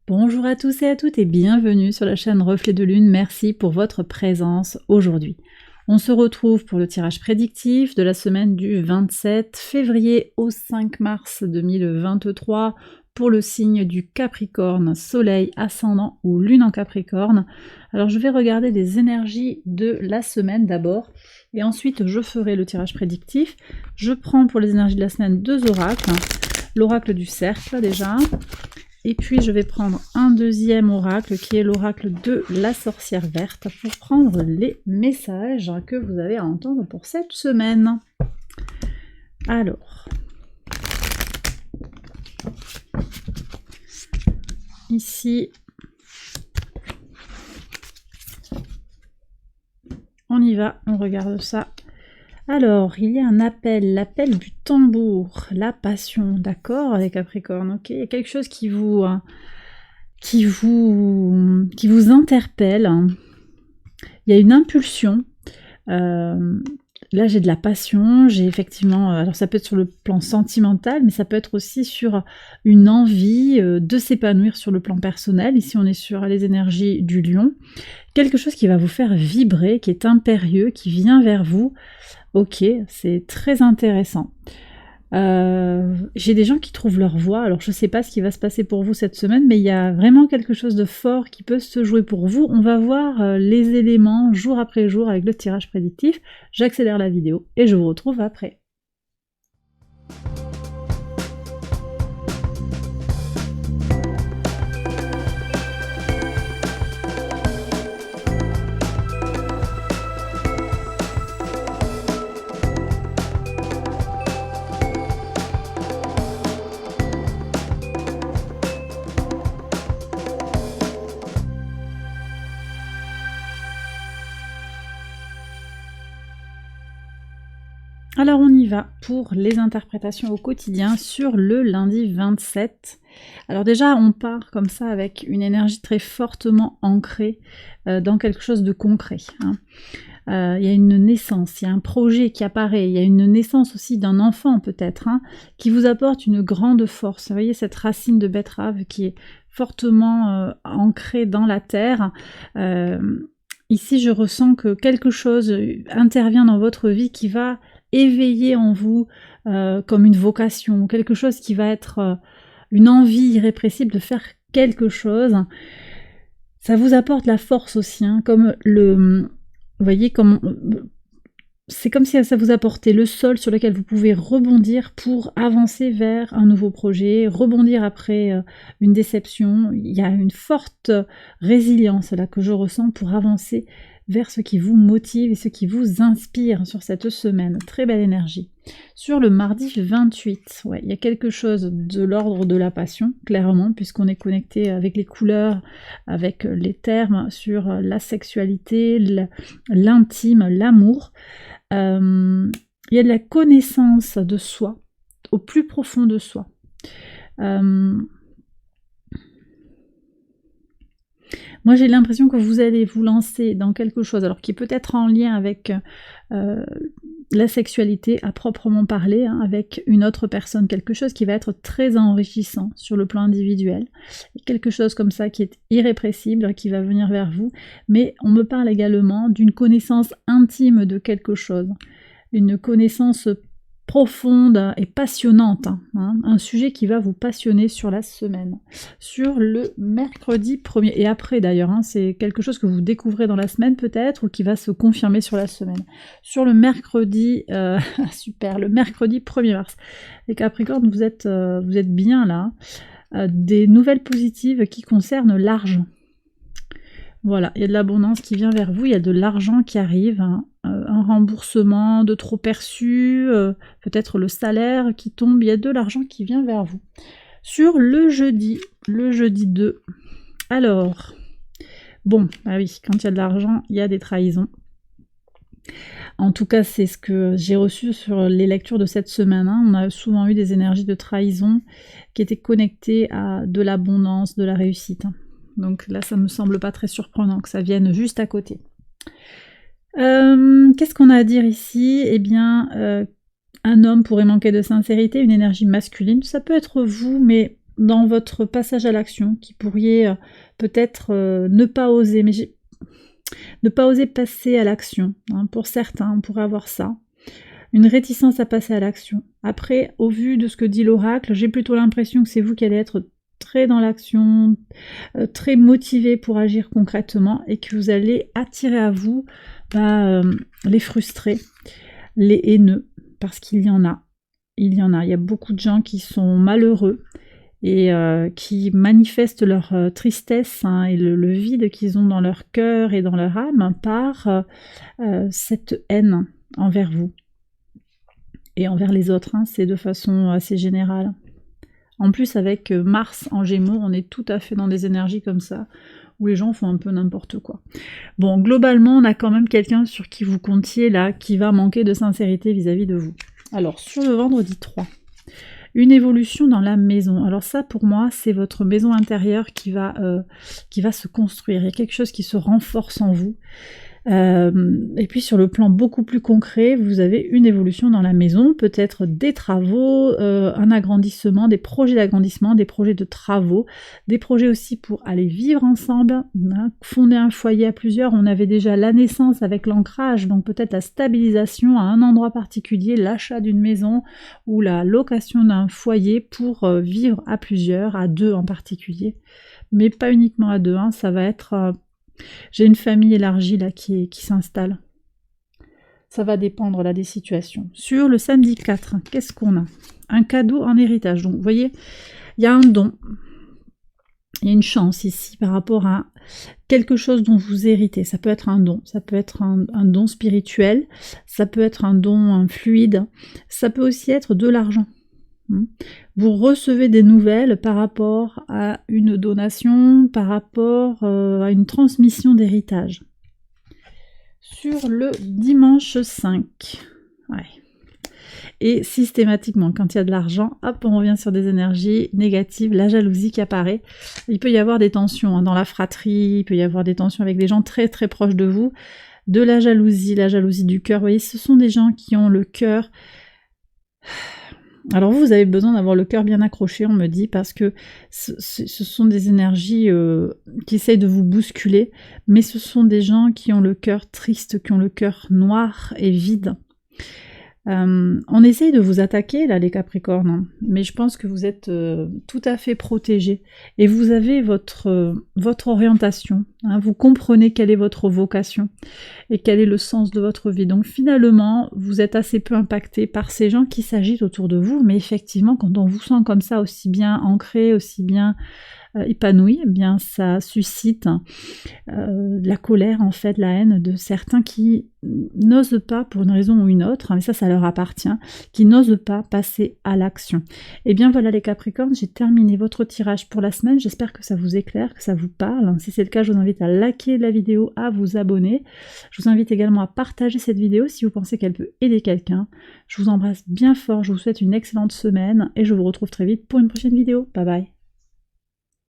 Bonjour à tous et à toutes et bienvenue sur la chaîne Reflet de Lune. Merci pour votre présence aujourd'hui. On se retrouve pour le tirage prédictif de la semaine du 27 février au 5 mars 2023 pour le signe du Capricorne, Soleil, Ascendant ou Lune en Capricorne. Alors je vais regarder les énergies de la semaine d'abord et ensuite je ferai le tirage prédictif. Je prends pour les énergies de la semaine deux oracles. L'oracle du cercle déjà. Et puis je vais prendre un deuxième oracle qui est l'oracle de la sorcière verte pour prendre les messages que vous avez à entendre pour cette semaine. Alors, ici, on y va, on regarde ça. Alors, il y a un appel, l'appel du tambour, la passion, d'accord, les Capricornes, ok. Il y a quelque chose qui vous interpelle. Il y a une impulsion. Là, j'ai de la passion, j'ai effectivement... alors, ça peut être sur le plan sentimental, mais ça peut être aussi sur une envie de s'épanouir sur le plan personnel. Ici, on est sur les énergies du lion. Quelque chose qui va vous faire vibrer, qui est impérieux, qui vient vers vous. Ok, c'est très intéressant. J'ai des gens qui trouvent leur voie, alors je ne sais pas ce qui va se passer pour vous cette semaine, mais il y a vraiment quelque chose de fort qui peut se jouer pour vous. On va voir les éléments jour après jour avec le tirage prédictif. J'accélère la vidéo et je vous retrouve après. Alors on y va pour les interprétations au quotidien sur le lundi 27. Alors déjà on part comme ça avec une énergie très fortement ancrée dans quelque chose de concret. Il y a une naissance, il y a un projet qui apparaît, il y a une naissance aussi d'un enfant peut-être, qui vous apporte une grande force. Vous voyez cette racine de betterave qui est fortement ancrée dans la terre. Ici je ressens que quelque chose intervient dans votre vie qui va éveiller en vous comme une vocation, quelque chose qui va être une envie irrépressible de faire quelque chose. Ça vous apporte la force aussi, comme le... Vous voyez, comme c'est comme si ça vous apportait le sol sur lequel vous pouvez rebondir pour avancer vers un nouveau projet, rebondir après une déception. Il y a une forte résilience là que je ressens pour avancer vers ce qui vous motive et ce qui vous inspire sur cette semaine. Très belle énergie. Sur le mardi 28, ouais, il y a quelque chose de l'ordre de la passion, clairement, puisqu'on est connecté avec les couleurs, avec les termes sur la sexualité, l'intime, l'amour. Il y a de la connaissance de soi, au plus profond de soi. Moi, j'ai l'impression que vous allez vous lancer dans quelque chose, alors qui peut être en lien avec la sexualité à proprement parler, avec une autre personne, quelque chose qui va être très enrichissant sur le plan individuel, quelque chose comme ça qui est irrépressible, qui va venir vers vous, mais on me parle également d'une connaissance intime de quelque chose, une connaissance profonde et passionnante, un sujet qui va vous passionner sur la semaine. Sur le mercredi 1er, et après d'ailleurs, c'est quelque chose que vous découvrez dans la semaine peut-être, ou qui va se confirmer sur la semaine. Sur le mercredi, super, le mercredi 1er mars, les Capricornes, vous êtes bien là, des nouvelles positives qui concernent l'argent. Voilà, il y a de l'abondance qui vient vers vous, il y a de l'argent qui arrive, un remboursement de trop perçu, peut-être le salaire qui tombe, il y a de l'argent qui vient vers vous. Sur le jeudi 2, alors, bon, bah oui, quand il y a de l'argent, il y a des trahisons. En tout cas, c'est ce que j'ai reçu sur les lectures de cette semaine. On a souvent eu des énergies de trahison qui étaient connectées à de l'abondance, de la réussite. Donc là, ça me semble pas très surprenant que ça vienne juste à côté. Qu'est-ce qu'on a à dire ici? Eh bien, un homme pourrait manquer de sincérité, une énergie masculine. Ça peut être vous, mais dans votre passage à l'action, qui pourriez peut-être ne pas oser, mais ne pas oser passer à l'action. Hein. Pour certains, on pourrait avoir ça. Une réticence à passer à l'action. Après, au vu de ce que dit l'oracle, j'ai plutôt l'impression que c'est vous qui allez être très dans l'action, très motivé pour agir concrètement et que vous allez attirer à vous les frustrés, les haineux, parce qu'il y en a. Il y a beaucoup de gens qui sont malheureux et qui manifestent leur tristesse et le vide qu'ils ont dans leur cœur et dans leur âme par cette haine envers vous et envers les autres. C'est de façon assez générale. En plus, avec Mars en Gémeaux, on est tout à fait dans des énergies comme ça, où les gens font un peu n'importe quoi. Bon, globalement, on a quand même quelqu'un sur qui vous comptiez, là, qui va manquer de sincérité vis-à-vis de vous. Alors, sur le vendredi 3, une évolution dans la maison. Alors ça, pour moi, c'est votre maison intérieure qui va se construire. Il y a quelque chose qui se renforce en vous. Et puis sur le plan beaucoup plus concret, vous avez une évolution dans la maison, peut-être des travaux, un agrandissement, des projets d'agrandissement, des projets de travaux, des projets aussi pour aller vivre ensemble, hein, fonder un foyer à plusieurs. On avait déjà la naissance avec l'ancrage, donc peut-être la stabilisation à un endroit particulier, l'achat d'une maison ou la location d'un foyer pour vivre à plusieurs, à deux en particulier, mais pas uniquement à deux, hein, ça va être... J'ai une famille élargie là qui s'installe. Ça va dépendre là des situations. Sur le samedi 4, qu'est-ce qu'on a? Un cadeau en héritage. Donc vous voyez, il y a un don. Il y a une chance ici par rapport à quelque chose dont vous héritez. Ça peut être un don, ça peut être un don spirituel, ça peut être un don fluide, ça peut aussi être de l'argent. Vous recevez des nouvelles par rapport à une donation, par rapport à une transmission d'héritage. Sur le dimanche 5, ouais. Et systématiquement, quand il y a de l'argent, hop, on revient sur des énergies négatives, la jalousie qui apparaît. Il peut y avoir des tensions dans la fratrie, il peut y avoir des tensions avec des gens très très proches de vous, de la jalousie du cœur. Vous voyez, ce sont des gens qui ont le cœur... Alors vous avez besoin d'avoir le cœur bien accroché, on me dit, parce que ce sont des énergies qui essayent de vous bousculer, mais ce sont des gens qui ont le cœur triste, qui ont le cœur noir et vide. On essaye de vous attaquer, là, les Capricornes, mais je pense que vous êtes tout à fait protégés, et vous avez votre orientation, hein, vous comprenez quelle est votre vocation, et quel est le sens de votre vie. Donc finalement, vous êtes assez peu impacté par ces gens qui s'agitent autour de vous, mais effectivement, quand on vous sent comme ça, aussi bien ancré, aussi bien épanoui, eh bien ça suscite la colère, en fait, la haine de certains qui n'osent pas, pour une raison ou une autre, mais ça leur appartient, qui n'osent pas passer à l'action. Et bien voilà les Capricornes, j'ai terminé votre tirage pour la semaine, j'espère que ça vous éclaire, que ça vous parle. Si c'est le cas, je vous invite à liker la vidéo, à vous abonner. Je vous invite également à partager cette vidéo si vous pensez qu'elle peut aider quelqu'un. Je vous embrasse bien fort, je vous souhaite une excellente semaine et je vous retrouve très vite pour une prochaine vidéo. Bye bye.